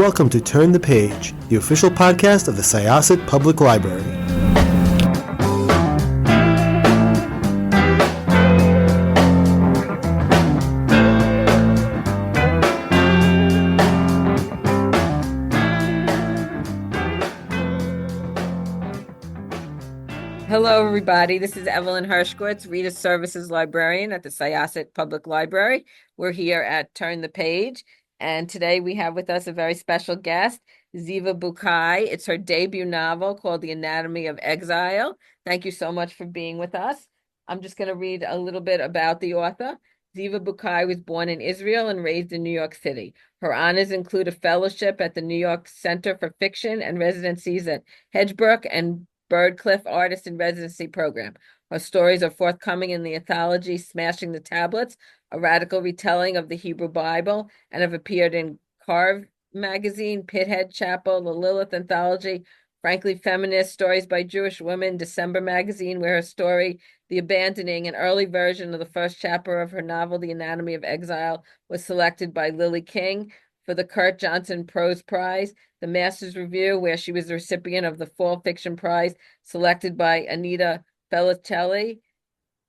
welcome to Turn the Page, the official podcast of the Syosset Public Library. Hello, everybody. This is Evelyn Hershkowitz, Reader Services Librarian at the Syosset Public Library. We're here at Turn the Page, and today we have with us a very special guest, Zeeva Bukai. It's her debut novel called The Anatomy of Exile. Thank you so much for being with us. I'm just going to read a little bit about the author. Zeeva Bukai was born in Israel and raised in New York City. Her honors include a fellowship at the New York Center for Fiction and residencies at Hedgebrook and Birdcliff Artist in Residency Program. Her stories are forthcoming in the anthology Smashing the Tablets, a radical retelling of the Hebrew Bible, and have appeared in Carve Magazine, Pithead Chapel, the Lilith Anthology, Frankly Feminist Stories by Jewish Women, December Magazine, where her story, The Abandoning, an early version of the first chapter of her novel, The Anatomy of Exile, was selected by Lily King for the Kurt Johnson Prose Prize, the Masters Review, where she was the recipient of the Fall Fiction Prize, selected by Anita Felicelli,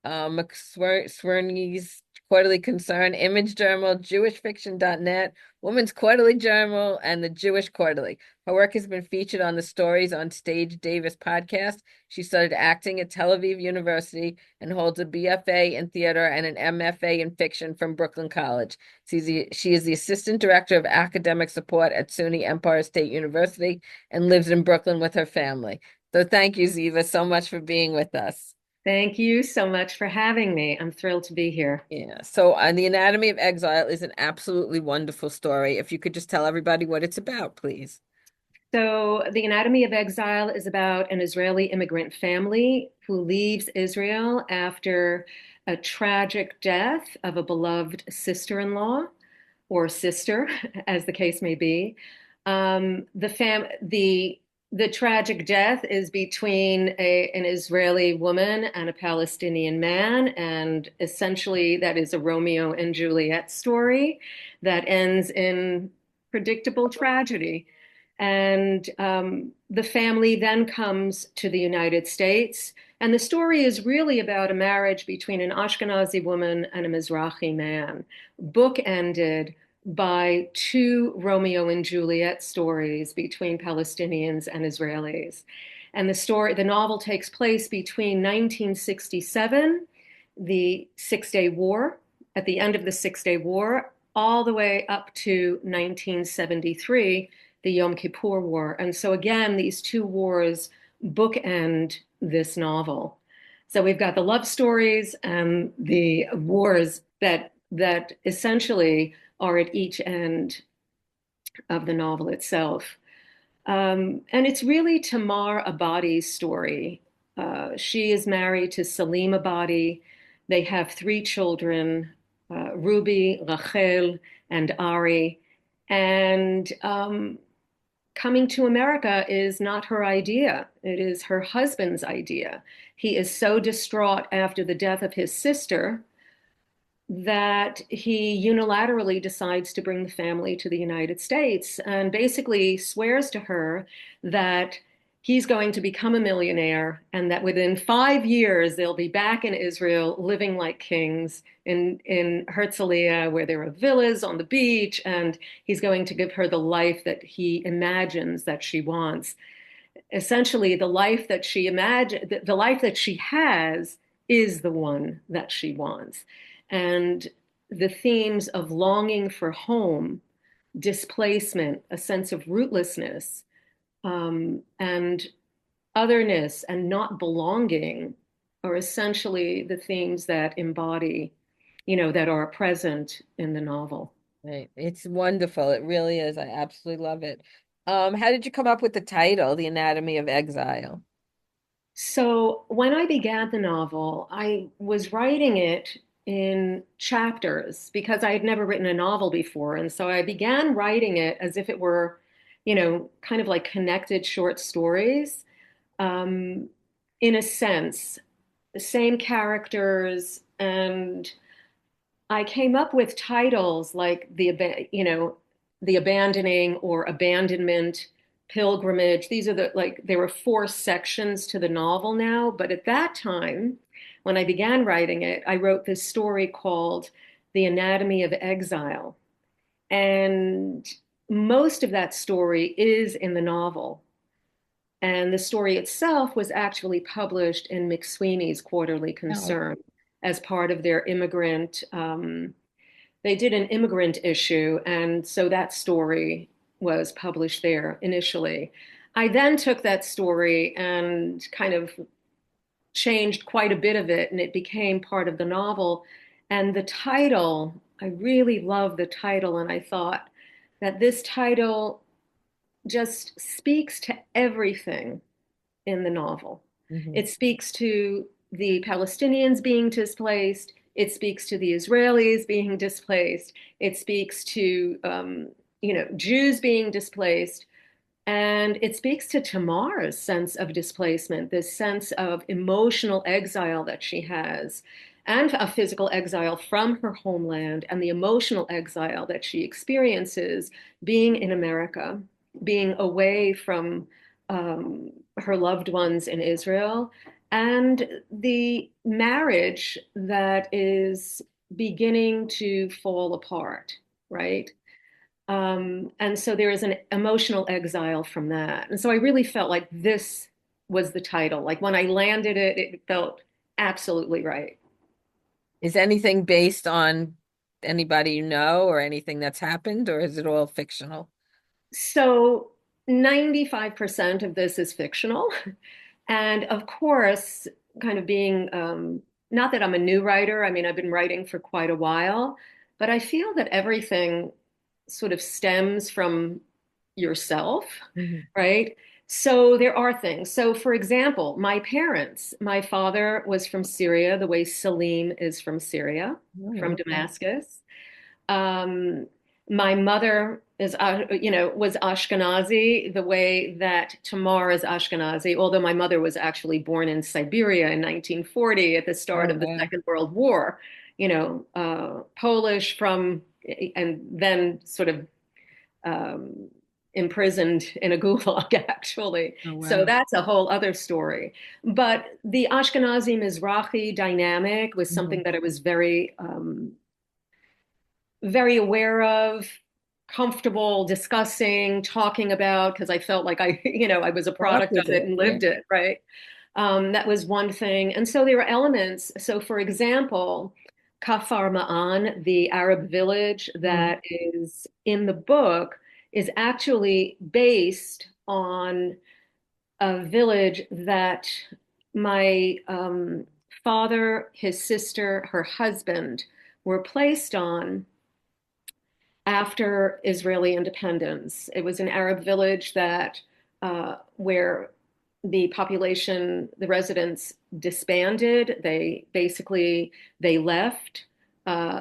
McSwerney's Quarterly Concern, Image Journal, JewishFiction.net, Women's Quarterly Journal, and the Jewish Quarterly. Her work has been featured on the Stories on Stage Davis podcast. She studied acting at Tel Aviv University and holds a BFA in theater and an MFA in fiction from Brooklyn College. She is the assistant director of academic support at SUNY Empire State University and lives in Brooklyn with her family. So thank you, Zeeva, so much for being with us. Thank you so much for having me. I'm thrilled to be here. Yeah. So, The Anatomy of Exile is an absolutely wonderful story. If you could just tell everybody what it's about, please. So, The Anatomy of Exile is about an Israeli immigrant family who leaves Israel after a tragic death of a beloved sister-in-law or sister, as the case may be. The tragic death is between an Israeli woman and a Palestinian man, and essentially that is a Romeo and Juliet story that ends in predictable tragedy. And the family then comes to the United States, and the story is really about a marriage between an Ashkenazi woman and a Mizrahi man, bookended by two Romeo and Juliet stories between Palestinians and Israelis. And the novel takes place between 1967, the Six-Day War, at the end of the Six-Day War, all the way up to 1973, the Yom Kippur War. And so again, these two wars bookend this novel. So we've got the love stories and the wars that essentially are at each end of the novel itself. And it's really Tamar Abadi's story. She is married to Salim Abadi. They have three children, Ruby, Rachel, and Ari. And coming to America is not her idea. It is her husband's idea. He is so distraught after the death of his sister that he unilaterally decides to bring the family to the United States and basically swears to her that he's going to become a millionaire and that within 5 years they'll be back in Israel living like kings in Herzliya, where there are villas on the beach, and he's going to give her the life that he imagines that she wants. Essentially, the life that she has is the one that she wants. And the themes of longing for home, displacement, a sense of rootlessness, and otherness and not belonging are essentially the themes that embody, that are present in the novel. Right. It's wonderful. It really is. I absolutely love it. How did you come up with the title, The Anatomy of Exile? So when I began the novel, I was writing it in chapters because I had never written a novel before. And so I began writing it as if it were, kind of like connected short stories. In a sense, the same characters. And I came up with titles like the abandoning or abandonment, pilgrimage. These are there were four sections to the novel now, but at that time, when I began writing it, I wrote this story called The Anatomy of Exile. And most of that story is in the novel. And the story itself was actually published in McSweeney's Quarterly Oh, Concern as part of their immigrant. They did an immigrant issue, and so that story was published there initially. I then took that story and kind of changed quite a bit of it, and it became part of the novel. And the title, I really love the title, and I thought that this title just speaks to everything in the novel. mhm. It speaks to the Palestinians being displaced. It speaks to the Israelis being displaced. It speaks to Jews being displaced. And it speaks to Tamar's sense of displacement, this sense of emotional exile that she has, and a physical exile from her homeland, and the emotional exile that she experiences being in America, being away from her loved ones in Israel, and the marriage that is beginning to fall apart, right? And so there is an emotional exile from that. And so I really felt like this was the title. Like when I landed it, it felt absolutely right. Is anything based on anybody you know or anything that's happened, or is it all fictional? So 95% of this is fictional. And of course, kind of being, not that I'm a new writer, I mean, I've been writing for quite a while, but I feel that everything sort of stems from yourself, Mhm. right? So there are things. So, for example, my parents, my father was from Syria, the way Salim is from Syria, from Oh, okay. Damascus. Um, my mother is, was Ashkenazi the way that Tamar is Ashkenazi, although my mother was actually born in Siberia in 1940 at the start Oh, of the wow. Second World War, Polish and then sort of um, imprisoned in a gulag, actually. Oh, So wow. that's a whole other story. But the Ashkenazi Mizrahi dynamic was something Mhm. that I was very aware of, comfortable discussing, talking about, because I felt like I was a Grew up product of with it it. and Yeah. lived it, right? That was one thing. And so there were elements. So, for example, Kafar Ma'an, the Arab village Mhm. that is in the book, is actually based on a village that my father, his sister, her husband were placed on after Israeli independence. It was an Arab village that where the population, the residents disbanded. They left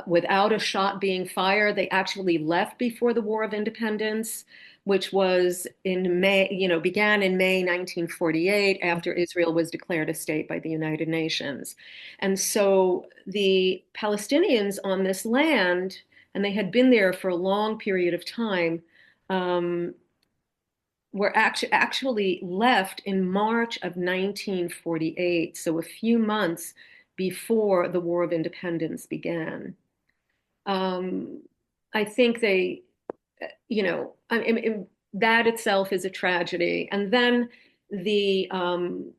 without a shot being fired. They actually left before the War of Independence, which was in May, began in May 1948 after Israel was declared a state by the United Nations. And so the Palestinians on this land, and they had been there for a long period of time, um, were actually left in March of 1948, so a few months before the War of Independence began. Um, I think that itself is a tragedy. And then the um,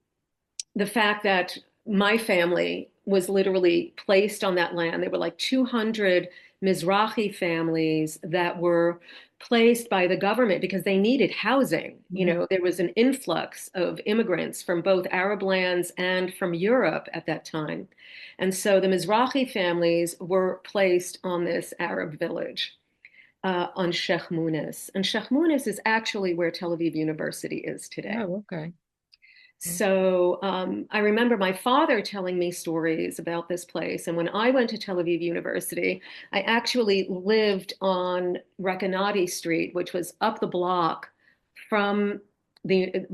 the fact that my family was literally placed on that land. There were like 200 Mizrahi families that were placed by the government because they needed housing. Mhm. There was an influx of immigrants from both Arab lands and from Europe at that time. And so the Mizrahi families were placed on this Arab village on Sheikh Munis. And Sheikh Munis is actually where Tel Aviv University is today. Oh, okay. So I remember my father telling me stories about this place. And when I went to Tel Aviv University, I actually lived on Rekanati Street, which was up the block from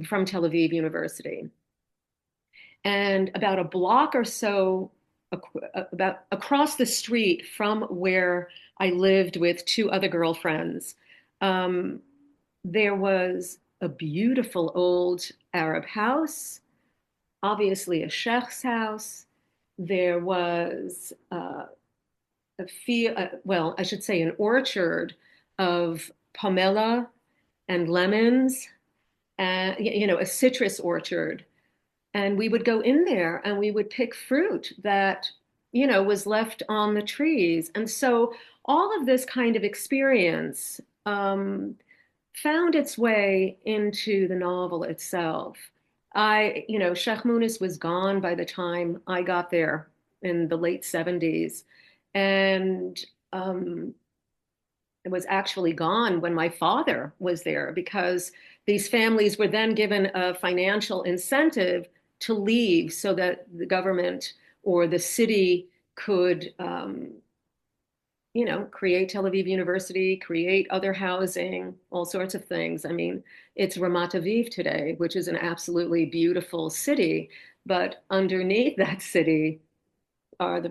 from Tel Aviv University. And about a block or so about across the street from where I lived with two other girlfriends Um, there was a beautiful old Arab house, obviously a sheikh's house. There was well, I should say, an orchard of pomelo and lemons, and a citrus orchard. And we would go in there and we would pick fruit that, was left on the trees. And so all of this kind of experience found its way into the novel itself. Sheikh Munnis was gone by the time I got there in the late 70s. And um, it was actually gone when my father was there because these families were then given a financial incentive to leave so that the government or the city could, create Tel Aviv University, create other housing, all sorts of things. I mean, it's Ramat Aviv today, which is an absolutely beautiful city, but underneath that city are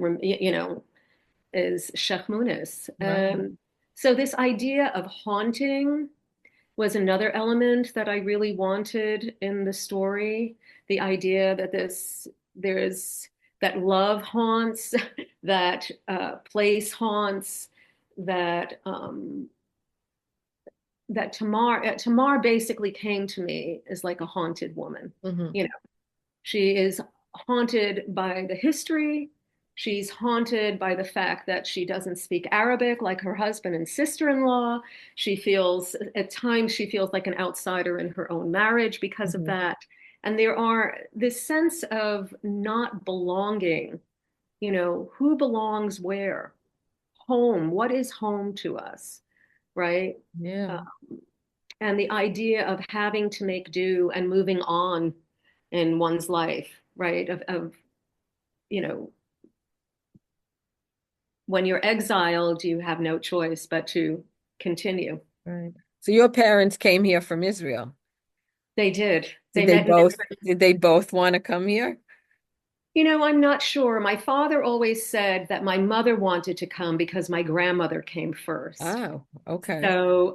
is Sheikh Munnis. Right. So this idea of haunting was another element that I really wanted in the story. The idea that there's that love haunts, that place haunts, that that Tamar basically came to me as like a haunted woman. Mm-hmm. You know, she is haunted by the history. She's haunted by the fact that she doesn't speak Arabic like her husband and sister-in-law. At times, she feels like an outsider in her own marriage because of Mm-hmm. that. And there are this sense of not belonging, who belongs where? Home, what is home to us, right? Yeah. Uh, and the idea of having to make do and moving on in one's life, right? Of you know, when you're exiled, you have no choice but to continue. Right. So your parents came here from Israel. They did. Did They they met in both Israel. did they both want to come here? I'm not sure. My father always said that my mother wanted to come because my grandmother came first. Oh, okay. So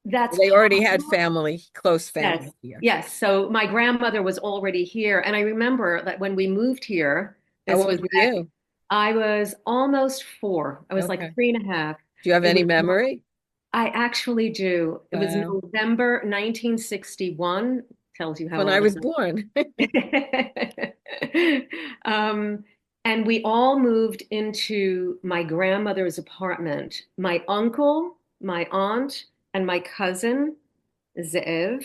that's They already had possible. family, close Yes. family here. Yes. So my grandmother was already here. And I remember that when we moved here, How this was old were you? I was almost 4. I was like Okay. 3.5. Do you have It was any memory? I actually do. It was Wow. November 1961. Tells you how When I old was I born. am. And we all moved into my grandmother's apartment. My uncle, my aunt, and my cousin, Zeev,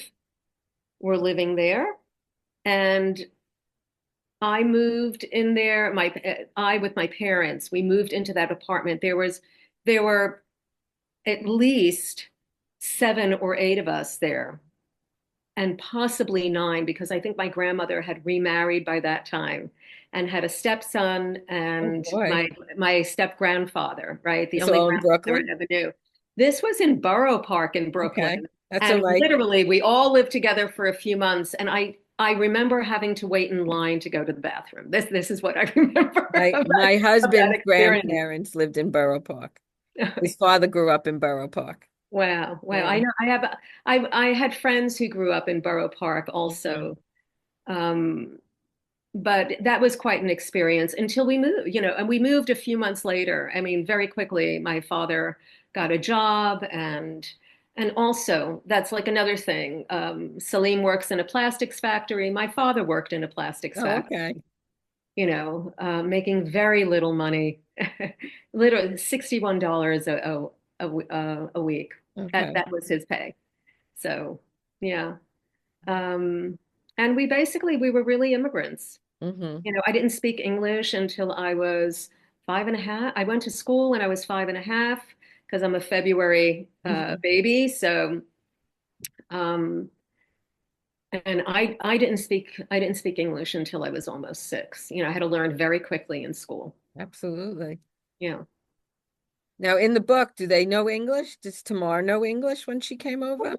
were living there. And I moved in there, I with my parents, we moved into that apartment. There were at least 7 or 8 of us there, and possibly 9, because I think my grandmother had remarried by that time and had a stepson Oh and boy. my step grandfather, right? The It's only all in grandfather Brooklyn? I ever knew. This was in Borough Park in Okay. Brooklyn. That's all And right. literally, we all lived together for a few months. And I remember having to wait in line to go to the bathroom. This is what I remember My of that husband's experience. grandparents lived in Borough Park. His father grew up in Borough Park. Wow, wow. Yeah. I know I had friends who grew up in Borough Park Mhm. also. Um, but that was quite an experience until we moved, and we moved a few months later. I mean, very quickly, my father got a job, and also that's like another thing. Salim works in a plastics factory. My father worked in a plastics Oh, factory, okay. making very little money, literally $61 a week. Okay. That was his pay. So, yeah. Um, and we were really immigrants. Hmm. I didn't speak English until I was 5.5. I went to school when I was 5.5 because I'm a February Hmm. baby. So, um, and I didn't speak English until I was almost 6. I had to learn very quickly in school. Absolutely. Yeah. Now, in the book, do they know English? Does Tamar know English when she came over?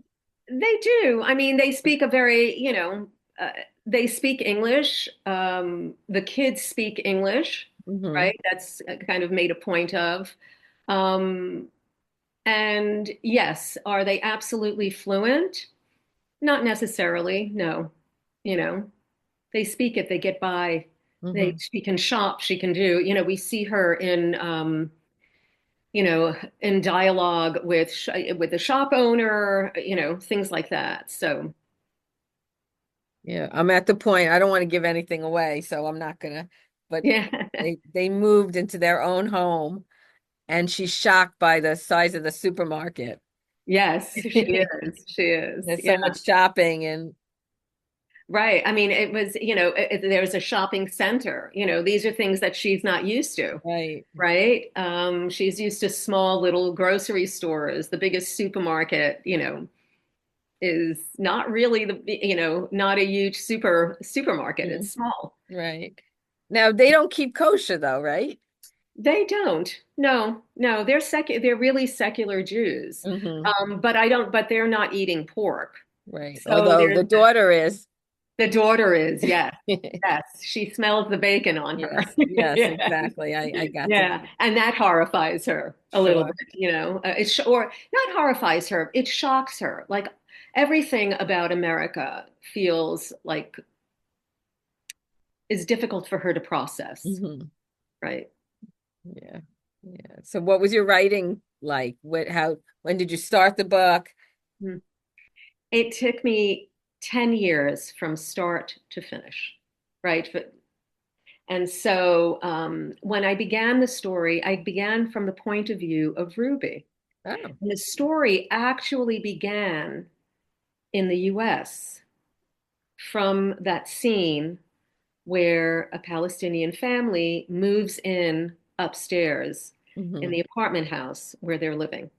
They do. I mean, they speak a very, they speak English. The kids speak English, Hmm. right? That's kind of made a point of. Um, And yes, are they absolutely fluent? Not necessarily, no. You know, they speak it, they get by. Hmm. She can shop, she can do, we see her you know, in dialogue with the shop owner, things like that. So, Yeah, I'm at the point, I don't want to give anything away, so I'm not gonna, but yeah. they moved into their own home and she's shocked by the size of the supermarket. Yes, she is. She is. There's Yeah. so much shopping and Right. I mean, it was, there's a shopping center. These are things that she's not used to, right. right? She's used to small little grocery stores. The biggest supermarket, is not really not a huge supermarket. Mhm. It's small. Right. Now they don't keep kosher though, right? They don't. No, no, they're really secular Jews. Hmm. But they're not eating pork. Right. So Although the daughter is. the daughter is, yes. Yes, she smells the bacon on her. Yes, yes, Yeah. exactly. I got to Yeah, and that horrifies her a little sure. bit, or not horrifies her, it shocks her. Like everything about America feels like is difficult for her to process, Hmm. right? Yeah. Yeah. So what was your writing like? When did you start the book? Hmm. It took me 10 years from start to finish, right? And so when I began the story, I began from the point of view of Ruby. Oh. And the story actually began in the US from that scene where a Palestinian family moves in upstairs in Hmm. the apartment house where they're living,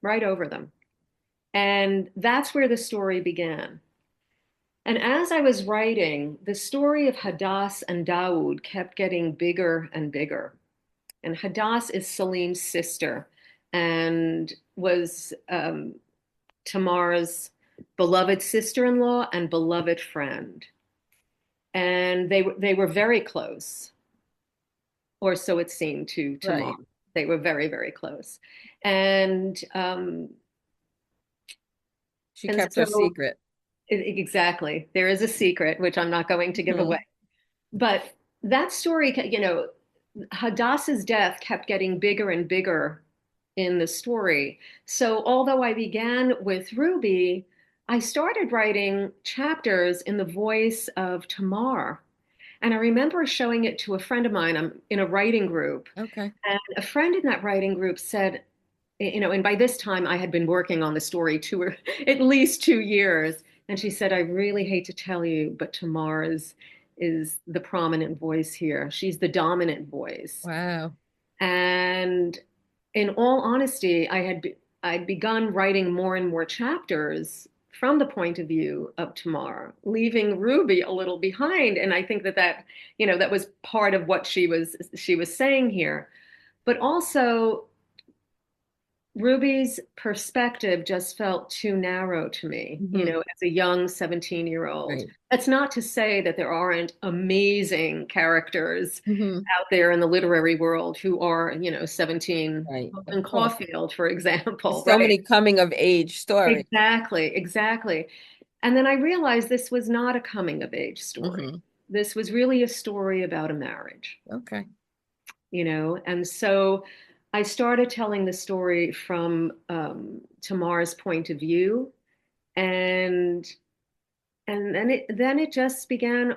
right over them. And that's where the story began. And as I was writing, the story of Hadass and Dawood kept getting bigger and bigger. And Hadass is Salim's sister and was Tamar's beloved sister-in-law and beloved friend. And they were very close, or so it seemed to Tamar. Right. They were very, very close. And She and kept her so secret. exactly, there is a secret which I'm not going to give away. Hmm. But that story, Hadassah's death kept getting bigger and bigger in the story. So although I began with Ruby, I started writing chapters in the voice of Tamar. And I remember showing it to a friend of mine. I'm in a writing group, Okay. and a friend in that writing group said, and by this time I had been working on the story at least 2 years. And she said, I really hate to tell you, but Tamar is the prominent voice here. She's the dominant voice. Wow. And in all honesty, I'd begun writing more and more chapters from the point of view of Tamar, leaving Ruby a little behind. And I think that was part of what she was saying here. But also Ruby's perspective just felt too narrow to me, Hmm. as a young 17-year-old. Right. That's not to say that there aren't amazing characters Hmm. out there in the literary world who are, 17, Right. Of in course. Caulfield, for example, There's so right? many coming of age stories. Exactly, exactly. And then I realized this was not a coming of age story. Hmm. This was really a story about a marriage, Okay. and so I started telling the story from Tamar's point of view, and then it just began,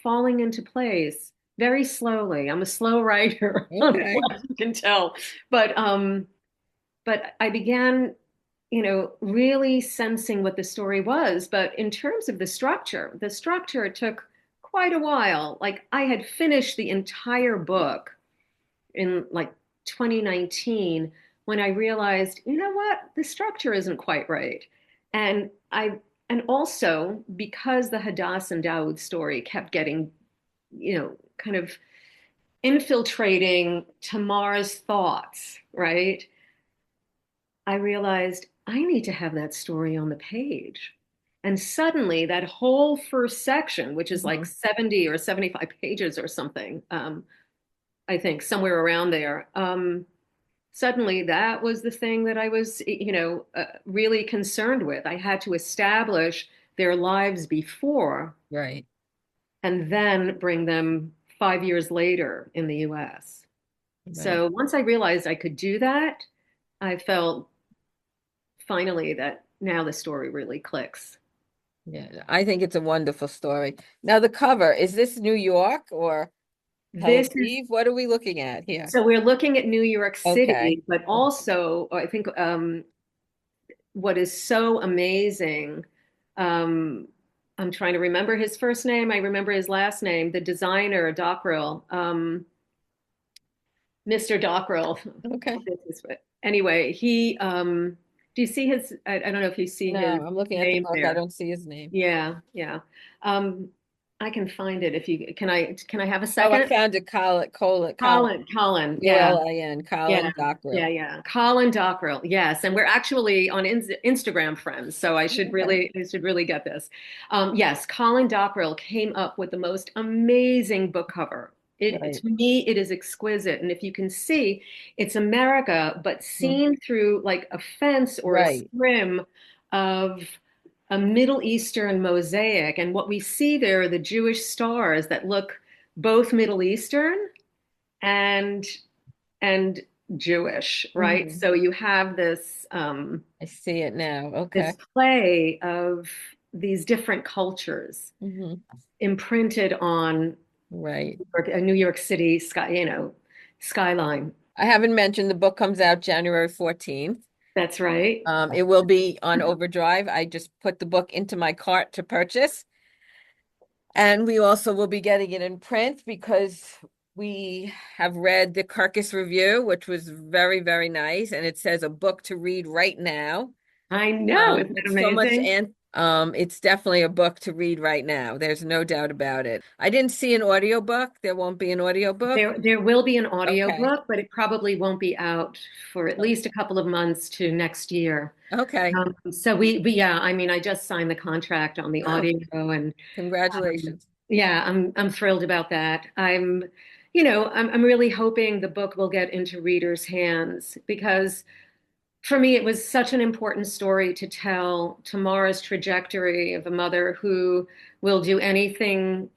falling into place very slowly. I'm a slow writer, Okay. you can tell, but I began, really sensing what the story was. But in terms of the structure took quite a while. Like I had finished the entire book in like 2019 when I realized, you know what, the structure isn't quite right. And and also because the Hadass and Dawood story kept getting, kind of infiltrating Tamar's thoughts, right? I realized I need to have that story on the page. And suddenly, that whole first section, which is like Hmm. 70 or 75 pages or something, I think somewhere around there, suddenly that was the thing that I was, really concerned with. I had to establish their lives before Right. and then bring them 5 years later in the US. Right. So once I realized I could do that, I felt finally that now the story really clicks. Yeah. I think it's a wonderful story. Now the cover, is this New York or Tel This is Aviv? What are we looking at here? so we're looking at New York Okay. City, but also I think what is so amazing. Um, I'm trying to remember his first name. I remember his last name, the designer, Dockrell, Mr. Dockrell. Okay. Anyway, do you see his, I don't know if you see No, his I'm looking at the name book. I there. don't see his name. Yeah, yeah. Um, I can find it if you, can I have a Oh, I second? found it. Colin, Colin, yeah. Colin, Yeah, Colin yeah, Dockrell. yeah. Colin Dockrell, yes, and we're actually on Instagram friends, so Okay. I should really get this. Yes, Colin Dockrell came up with the most amazing book cover. It Right. to me, it is exquisite, and if you can see, it's America, but Mhm. seen through like a fence or a Right. scrim of a Middle Eastern mosaic, and what we see there are the Jewish stars that look both Middle Eastern and and Jewish, right? Mhm. So you have this I see it now. Okay. this play of these different cultures Hmm. imprinted on Right. A New York City skyline. I haven't mentioned the book comes out January 14th. That's right. It will be on Overdrive. I just put the book into my cart to purchase. And we also will be getting it in print because we have read the Kirkus review, which was very, very nice. And it says a book to read right now. I know. Isn't it It's so much amazing? and it's definitely a book to read right now. There's no doubt about it. I didn't see an audiobook. There won't be an audiobook. There will be an Okay. audiobook, but it probably won't be out for at least a couple of months to next year. Okay. So yeah, I mean, I just signed the contract on the Oh, audio, and congratulations. yeah, I'm thrilled about that. I'm really hoping the book will get into readers' hands because for me it was such an important story to tell Tamara's trajectory of a mother who will do anything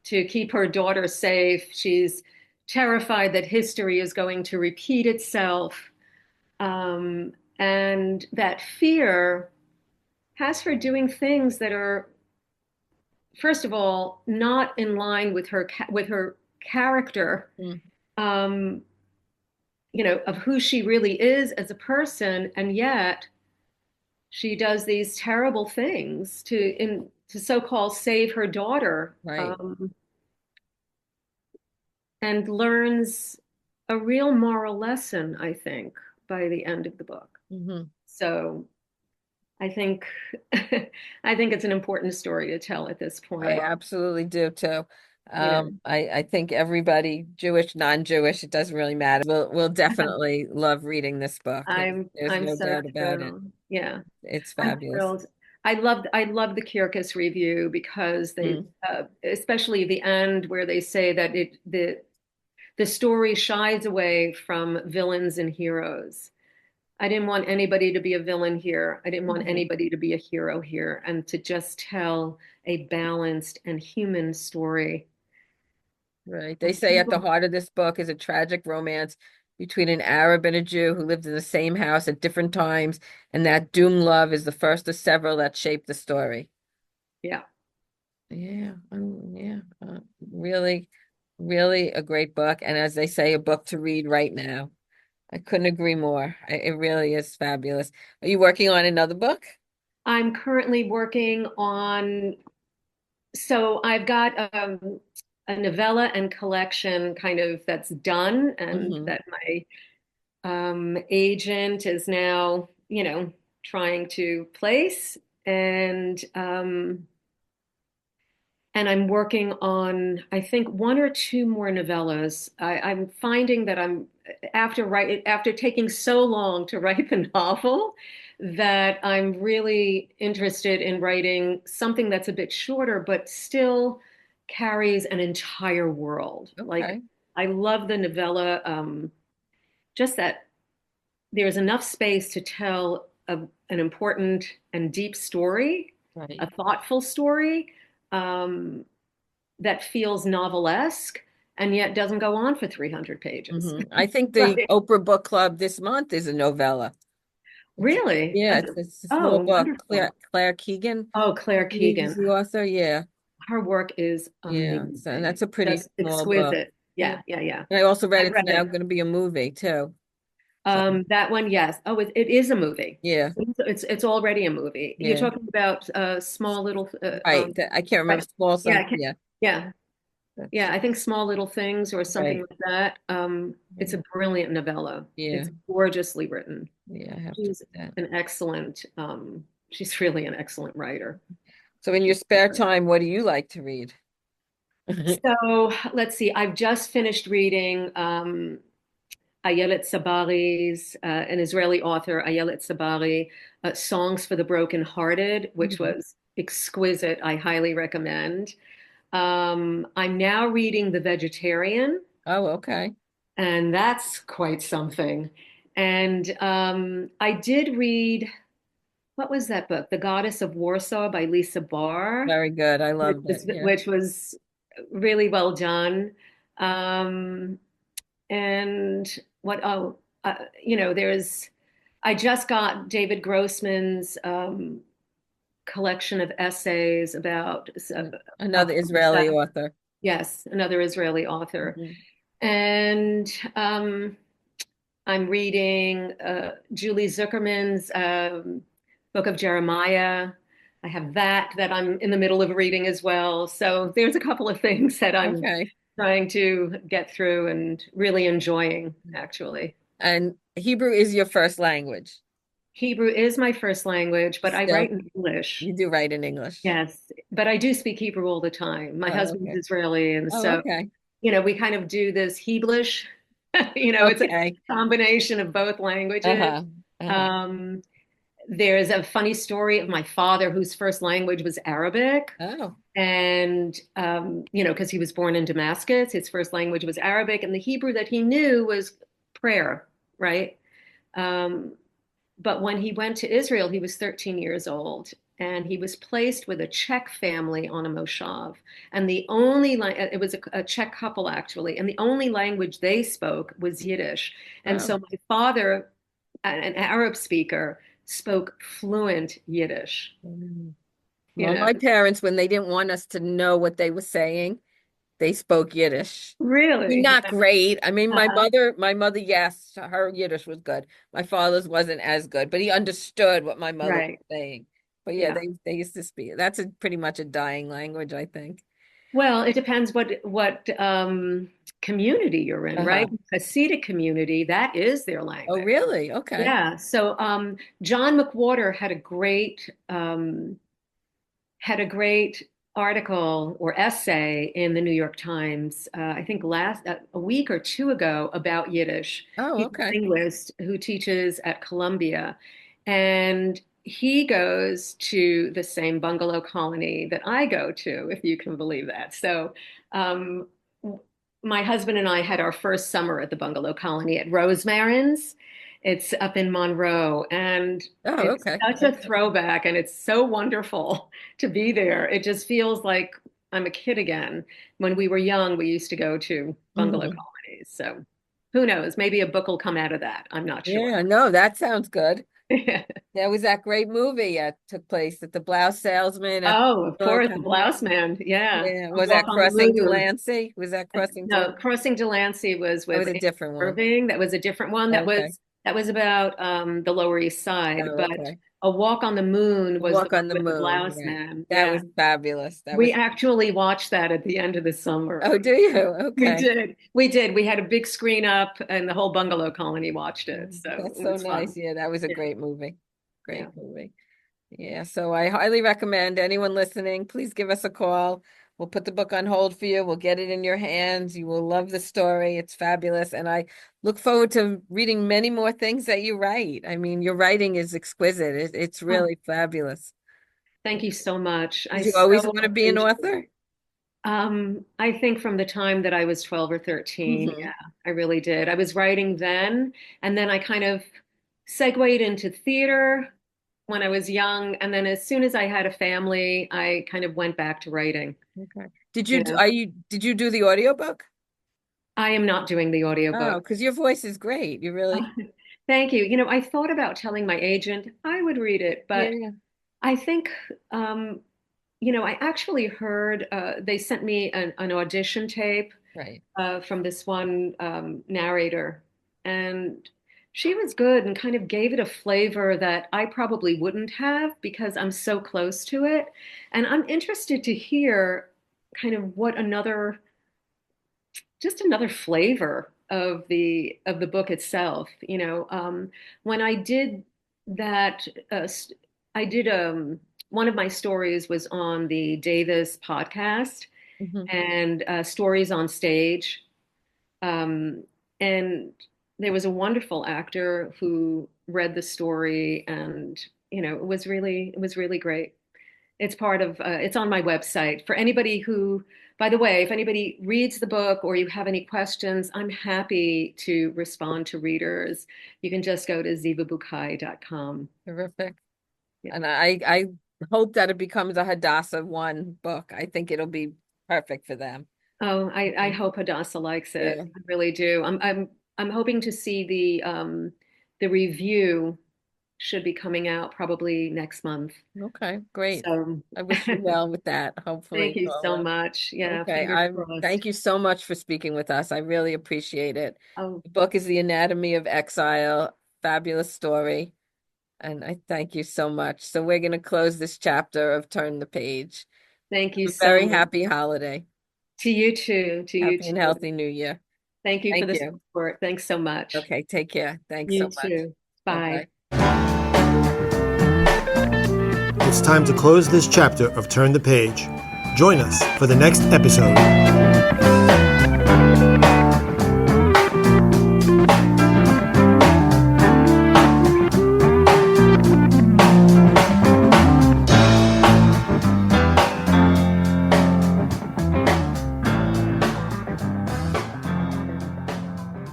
to keep her daughter safe. She's terrified that history is going to repeat itself. And that fear has her doing things that are, first of all, not in line with her character, Mm, um, of who she really is as a person, and yet she does these terrible things to so-called save her daughter, right. and learns a real moral lesson, I think, by the end of the book. Hmm. So I think I think it's an important story to tell at this I point. absolutely do too. Yeah. I think everybody, Jewish, non-Jewish, it doesn't really matter. We'll definitely love reading this book. There's I'm no so doubt about it. thrilled. Yeah, It's I'm fabulous. thrilled. I love the Kierkegaard review because Mm, especially the end where they say that the story shies away from villains and heroes. I didn't want anybody to be a villain here. I didn't want mhm. anybody to be a hero here, and to just tell a balanced and human story. Right. They say at the heart of this book is a tragic romance between an Arab and a Jew who lived in the same house at different times, and that doomed love is the first of several that shaped the story. Yeah. Yeah, yeah, really, really a great book. And as they say, a book to read right now. I couldn't agree more. It really is fabulous. Are you working on another book? I'm currently working on, so I've got a novella and collection kind of that's done, and Hmm. that my agent is now, trying to place. And and I'm working on, I think, one or two more novellas. I'm finding that after taking so long to write the novel, that I'm really interested in writing something that's a bit shorter, but still carries an entire world. Like Okay. I love the novella, just that. there's enough space to tell an important and deep story, Right. a thoughtful story um, that feels novelesque and yet doesn't go on for 300 pages. I think the Right. Oprah Book Club this month is a novella. It's Really? yeah, it's a small Oh, book. wonderful. Claire Keegan, Oh, I Claire believe is Keegan. the author. Yeah, Her work is yeah. So and amazing. that's a pretty Just small book. exquisite. Yeah. Yeah, yeah, yeah. And I also read I it's read now it. going to be a movie too. So That one, yes. Oh, it is a movie. yeah, It's already a movie. You're yeah. talking about small little Right. I can't remember right. small Yeah, some. Yeah, yeah. that's Yeah, I think Small Little Things or something right. like that. It's Yeah, a brilliant novella. yeah. It's gorgeously written. Yeah, I have to She's read that. an excellent, she's really an excellent writer. So in your spare time, what do you like to read? So let's see. I've just finished reading Ayelet Sabari's, an Israeli author, Ayelet Sabari, Songs for the Brokenhearted, which Mhm. was exquisite. I highly recommend. I'm now reading The Vegetarian, Oh, okay. and that's quite something. And I did read, what was that book? The Goddess of Warsaw by Lisa Barr, Very good. I which loved it. was, Yeah. which was really well done. Um, and what, oh, there's, I just got David Grossman's collection of essays about, Another Israeli author. yes, another Israeli author. Mhm. And I'm reading Julie Zuckerman's Book of Jeremiah. I have that I'm in the middle of reading as well. So there's a couple of things that I'm Okay. trying to get through and really enjoying, actually. And Hebrew is your first language. Hebrew is my first language, but I write Still, in English. you do write in English. Yes, but I do speak Hebrew all the time. My Oh, husband's okay. Israeli, and Oh, so, okay. we kind of do this Heblish. It's a Okay. combination of both languages. Uh-huh. Uh-huh. Um, there's a funny story of my father, whose first language was Arabic. Oh, And, because he was born in Damascus, his first language was Arabic, and the Hebrew that he knew was prayer, right? Um, but when he went to Israel, he was 13 years old, and he was placed with a Czech family on a moshav. And it was a Czech couple actually, and the only language they spoke was Yiddish. And oh. so my father, an Arab speaker, spoke fluent Yiddish. Mm. You Well, know, my parents, when they didn't want us to know what they were saying, they spoke Yiddish. really. Not great. I mean, Uh, my mother, yes, her Yiddish was good. My father's wasn't as good, but he understood what my mother was right. saying. But yeah, Yeah. they used to speak. That's pretty much a dying language, I think. Well, it depends what community you're in, Uh-huh. right? Hasidic community, that is their Oh, language. really? Okay. Yeah. So John McWhorter had a great article or essay in the New York Times, I think last a week or two ago about Yiddish. Oh, He's a okay. linguist who teaches at Columbia, and he goes to the same bungalow colony that I go to, if you can believe that. So, um, my husband and I had our first summer at the bungalow colony at Rosemarin's. It's up in Monroe, and Oh, it's okay. such a throwback, and it's so wonderful to be there. It just feels like I'm a kid again. When we were young, we used to go to bungalow Hmm. colonies. So who knows? Maybe a book will come out of that. I'm not sure. Yeah, no, that sounds good. There was that great movie that took place at the blouse salesman at Oh, of the course, the colony. blouse man. Yeah. Yeah. A Was Walk that on the Crossing Moon. Delancey? Was that Crossing No, Delancey? Crossing Delancey was That with was a Andy different one. Irving. That was a different one. Okay. That was about the Lower East Side. Oh, But okay. A Walk on the Moon was the Walk one on the with the Moon. blouse Right. man. That Yeah. was fabulous. That We was, actually watched that at the end of the summer. oh, do you? We Okay. did. We did. We had a big screen up, and the whole bungalow colony watched it. Mm, So that's it so was nice. fun. Yeah, that was a Yeah. great movie. Yeah. Great movie. Yeah, so I highly recommend anyone listening, please give us a call. We'll put the book on hold for you. We'll get it in your hands. You will love the story. It's fabulous. And I look forward to reading many more things that you write. I mean, your writing is exquisite. It's Oh, really fabulous. thank you so much. I Did you always so want to be an appreciate author? it. I think from the time that I was 12 or 13, Hmm. yeah, I really did. I was writing then, and then I kind of segued into theater when I was young, and then as soon as I had a family, I kind of went back to writing. Okay. Did You you know, did you do the audiobook? I am not doing the Oh, audiobook. because your voice is great. You really, Thank you. I thought about telling my agent I would read it, but yeah, I think, I actually heard they sent me an audition tape right. from this one narrator, and she was good and kind of gave it a flavor that I probably wouldn't have because I'm so close to it. And I'm interested to hear kind of what just another flavor of the book itself. When I did that, I did one of my stories was on the Davis podcast Hmm. and Stories on Stage. And there was a wonderful actor who read the story, and it was really great. It's part of it's on my website for anybody who, by the way, if anybody reads the book or you have any questions, I'm happy to respond to readers. You can just go to zevabukai.com. Terrific. Yeah. And I hope that it becomes a Hadassah one book. I think it'll be perfect for them. Oh, I hope Hadassah likes it. Yeah. I really do. I'm hoping to see the review should be coming out probably next month. Okay, great. So I wish you well with that. thank Hopefully, you so well, much. Yeah, okay. fingers I'm crossed. thank you so much for speaking with us. I really appreciate it. Oh, The book is The Anatomy of Exile. Fabulous story. And I thank you so much. So we're going to close this chapter of Turn the Page. thank you Have a so very much. happy holiday. To you too. To you Happy and too. healthy New Year. Thank you for Thank the you. support. Thanks so much. Okay, take care. Thanks so You much. too. Bye. Bye-bye. It's time to close this chapter of Turn the Page. Join us for the next episode.